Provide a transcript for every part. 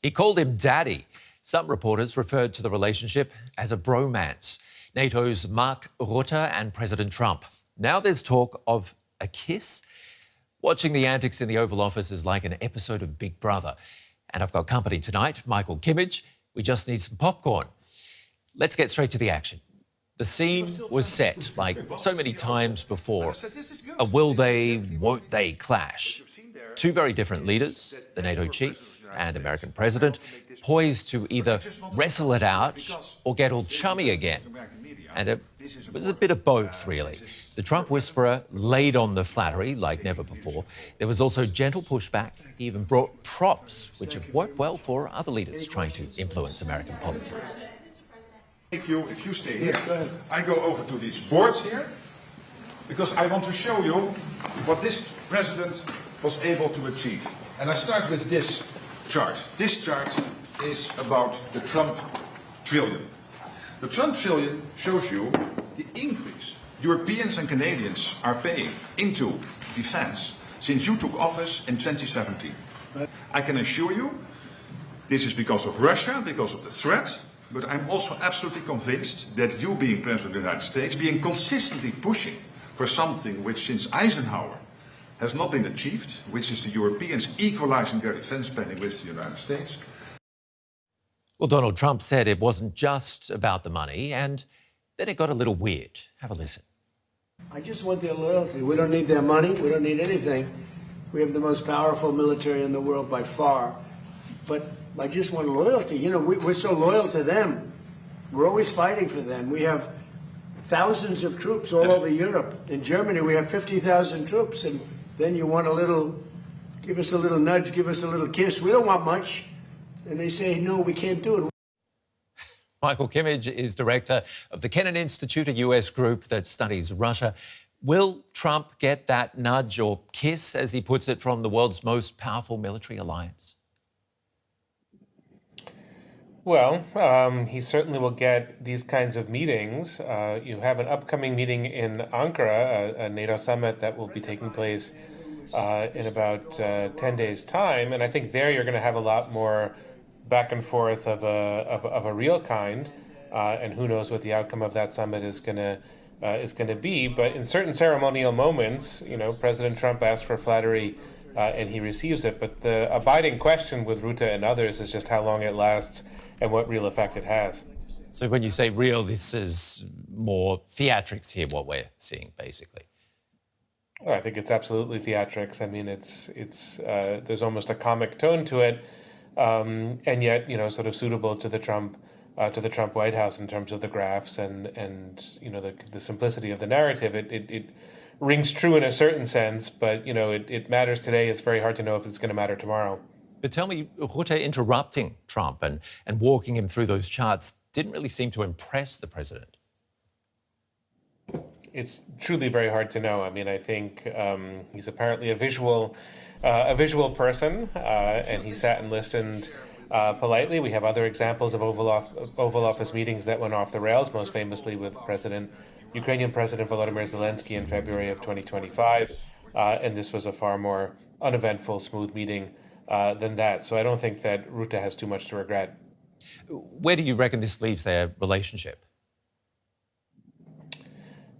He called him daddy. Some reporters referred to the relationship as a bromance. NATO's Marc Rutte and President Trump. Now there's talk of a kiss. Watching the antics in the Oval Office is like an episode of Big Brother. And I've got company tonight, Michael Kimmage. We just need some popcorn. Let's get straight to the action. The scene was set, like so many times before. A will they, won't they clash. Two very different leaders, the NATO chief and American president, poised to either wrestle it out or get all chummy again. And it was a bit of both, really. The Trump whisperer laid on the flattery like never before. There was also gentle pushback. He even brought props, which have worked well for other leaders trying to influence American politics. If you stay here, I go over to these boards here, because I want to show you what this president was able to achieve. And I start with this chart. This chart is about the Trump trillion. The Trump trillion shows you the increase Europeans and Canadians are paying into defense since you took office in 2017. I can assure you this is because of Russia, because of the threat, but I'm also absolutely convinced that you, being President of the United States, being consistently pushing for something which since Eisenhower has not been achieved, which is the Europeans equalizing their defense spending with the United States. Well, Donald Trump said it wasn't just about the money, and then it got a little weird. Have a listen. I just want their loyalty. We don't need their money. We don't need anything. We have the most powerful military in the world by far. But I just want loyalty. You know, we're so loyal to them. We're always fighting for them. We have thousands of troops all over Europe. In Germany, we have 50,000 troops. And then you want a little, give us a little nudge, give us a little kiss. We don't want much. And they say, no, we can't do it. Michael Kimmage is director of the Kennan Institute, a US group that studies Russia. Will Trump get that nudge or kiss, as he puts it, from the world's most powerful military alliance? Well, he certainly will get these kinds of meetings. You have an upcoming meeting in Ankara, a NATO summit that will be taking place in about 10 days' time. And I think there you're going to have a lot more back and forth of a real kind. And who knows what the outcome of that summit is going to be. But in certain ceremonial moments, you know, President Trump asks for flattery and he receives it. But the abiding question with Rutte and others is just how long it lasts and what real effect it has. So when you say real, this is more theatrics here, what we're seeing, basically. Well, I think it's absolutely theatrics. I mean, it's there's almost a comic tone to it, and yet, you know, sort of suitable to the Trump White House in terms of the graphs and you know, the simplicity of the narrative. It rings true in a certain sense, but you know, it matters today. It's very hard to know if it's going to matter tomorrow. But tell me, Rutte interrupting Trump and walking him through those charts didn't really seem to impress the president. It's truly very hard to know. I mean, I think he's apparently a visual person, and he sat and listened politely. We have other examples of Oval Office meetings that went off the rails, most famously with Ukrainian President Volodymyr Zelensky in February of 2025, and this was a far more uneventful, smooth meeting than that. So I don't think that Rutte has too much to regret. Where do you reckon this leaves their relationship?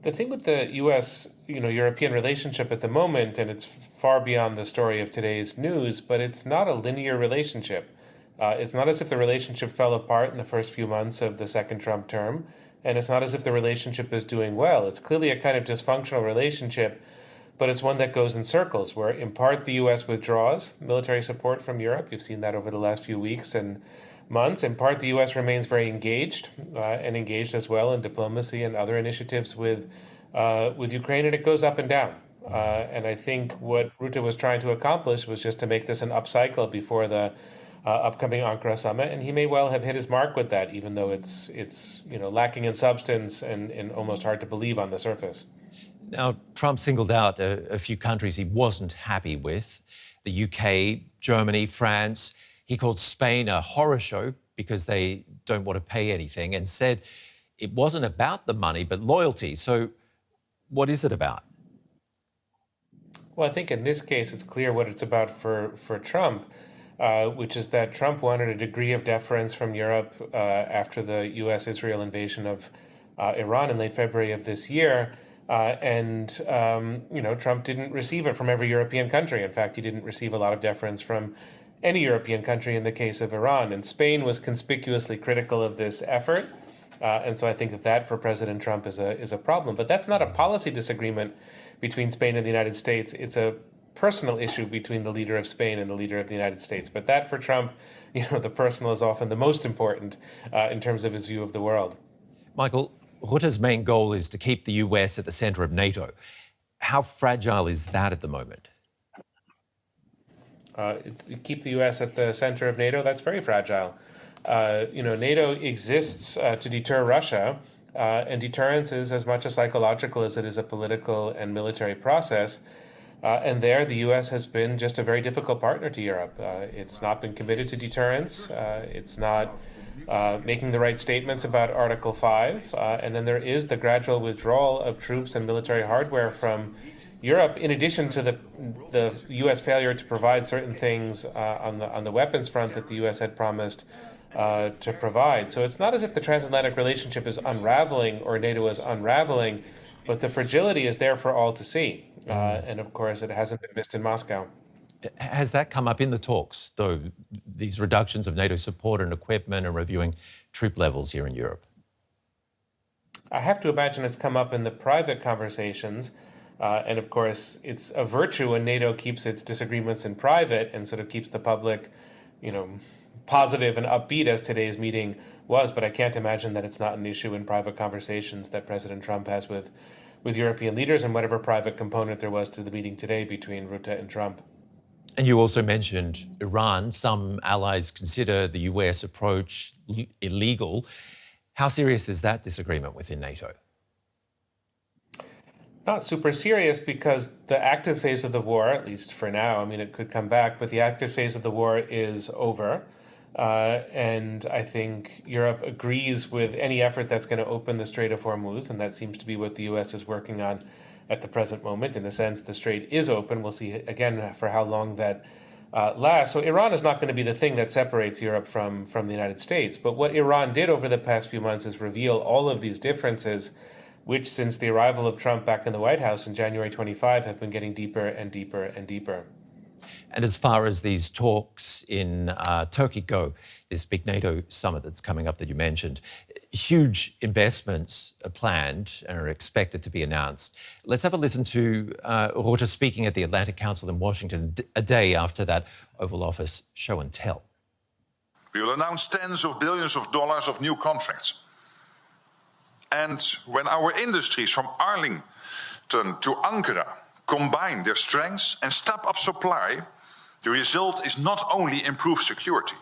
The thing with the U.S., you know, European relationship at the moment, and it's far beyond the story of today's news, but it's not a linear relationship. It's not as if the relationship fell apart in the first few months of the second Trump term, and it's not as if the relationship is doing well. It's clearly a kind of dysfunctional relationship, but it's one that goes in circles, where in part the U.S. withdraws military support from Europe. You've seen that over the last few weeks and months. In part, the U.S. remains very engaged and engaged as well in diplomacy and other initiatives with Ukraine, and it goes up and down. And I think what Rutte was trying to accomplish was just to make this an upcycle before the upcoming Ankara summit, and he may well have hit his mark with that, even though it's you know, lacking in substance and almost hard to believe on the surface. Now, Trump singled out a few countries he wasn't happy with: the UK, Germany, France. He called Spain a horror show because they don't want to pay anything, and said it wasn't about the money but loyalty. So what is it about? Well, I think in this case it's clear what it's about for Trump. which is that Trump wanted a degree of deference from Europe after the U.S.-Israel invasion of Iran in late February of this year. Trump didn't receive it from every European country. In fact, he didn't receive a lot of deference from any European country in the case of Iran. And Spain was conspicuously critical of this effort. And so I think that for President Trump is a problem. But that's not a policy disagreement between Spain and the United States. It's a personal issue between the leader of Spain and the leader of the United States. But that for Trump, the personal is often the most important in terms of his view of the world. Michael, Rutte's main goal is to keep the US at the centre of NATO. How fragile is that at the moment? Keep the U.S. at the center of NATO, that's very fragile. NATO exists to deter Russia, and deterrence is as much a psychological as it is a political and military process. And there, the U.S. has been just a very difficult partner to Europe. It's not been committed to deterrence. It's not making the right statements about Article 5. And then there is the gradual withdrawal of troops and military hardware from Europe, in addition to the U.S. failure to provide certain things on the weapons front that the U.S. had promised to provide. So it's not as if the transatlantic relationship is unraveling or NATO is unraveling, but the fragility is there for all to see. And of course, it hasn't been missed in Moscow. Has that come up in the talks, though, these reductions of NATO support and equipment and reviewing troop levels here in Europe? I have to imagine it's come up in the private conversations. And of course, it's a virtue when NATO keeps its disagreements in private and sort of keeps the public, positive and upbeat as today's meeting was. But I can't imagine that it's not an issue in private conversations that President Trump has with European leaders and whatever private component there was to the meeting today between Rutte and Trump. And you also mentioned Iran. Some allies consider the US approach illegal. How serious is that disagreement within NATO? Not super serious, because the active phase of the war, at least for now, it could come back, but the active phase of the war is over. And I think Europe agrees with any effort that's going to open the Strait of Hormuz, and that seems to be what the U.S. is working on at the present moment. In a sense, the strait is open. We'll see, again, for how long that lasts. So Iran is not going to be the thing that separates Europe from the United States. But what Iran did over the past few months is reveal all of these differences, which since the arrival of Trump back in the White House in January 25 have been getting deeper and deeper and deeper. And as far as these talks in Turkey go, this big NATO summit that's coming up that you mentioned, huge investments are planned and are expected to be announced. Let's have a listen to Rutte speaking at the Atlantic Council in Washington a day after that Oval Office show and tell. We will announce tens of billions of dollars of new contracts. And when our industries from Arlington to Ankara combine their strengths and step up supply, the result is not only improved security.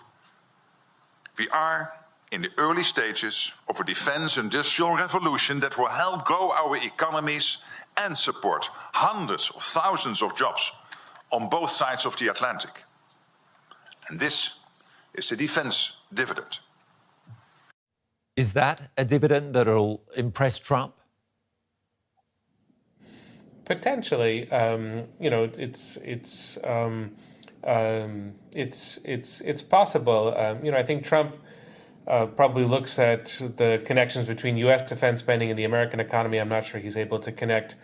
We are in the early stages of a defense industrial revolution that will help grow our economies and support hundreds of thousands of jobs on both sides of the Atlantic. And this is the defense dividend. Is that a dividend that'll impress Trump? Potentially, it's possible. I think Trump probably looks at the connections between U.S. defense spending and the American economy. I'm not sure he's able to connect,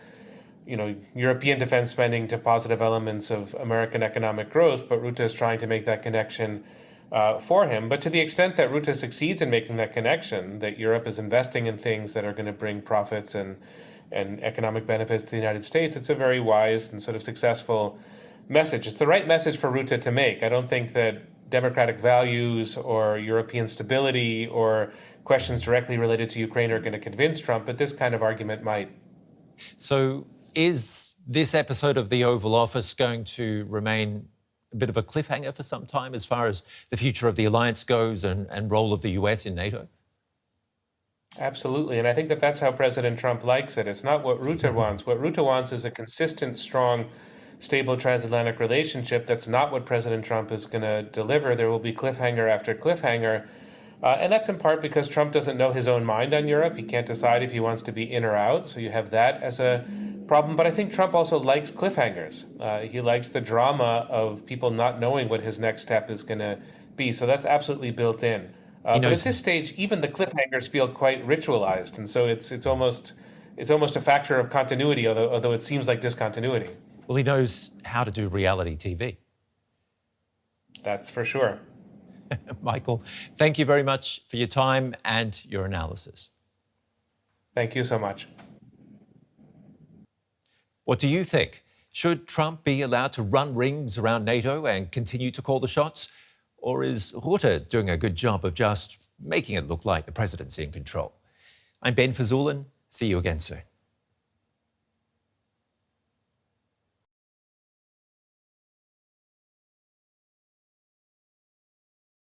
European defense spending to positive elements of American economic growth. But Rutte is trying to make that connection for him. But to the extent that Rutte succeeds in making that connection, that Europe is investing in things that are going to bring profits and economic benefits to the United States, it's a very wise and sort of successful message. It's the right message for Rutte to make. I don't think that democratic values or European stability or questions directly related to Ukraine are going to convince Trump, but this kind of argument might. So is this episode of the Oval Office going to remain a bit of a cliffhanger for some time as far as the future of the alliance goes and role of the US in NATO? Absolutely. And I think that that's how President Trump likes it. It's not what Rutte wants. What Rutte wants is a consistent, strong, stable transatlantic relationship. That's not what President Trump is going to deliver. There will be cliffhanger after cliffhanger. And that's in part because Trump doesn't know his own mind on Europe. He can't decide if he wants to be in or out. So you have that as a problem. But I think Trump also likes cliffhangers. He likes the drama of people not knowing what his next step is going to be. So that's absolutely built in. But at this stage, even the cliffhangers feel quite ritualized. And so it's almost a factor of continuity, although it seems like discontinuity. Well, he knows how to do reality TV. That's for sure. Michael, thank you very much for your time and your analysis. Thank you so much. What do you think? Should Trump be allowed to run rings around NATO and continue to call the shots? Or is Rutte doing a good job of just making it look like the president's in control? I'm Ben Fajzullin. See you again soon.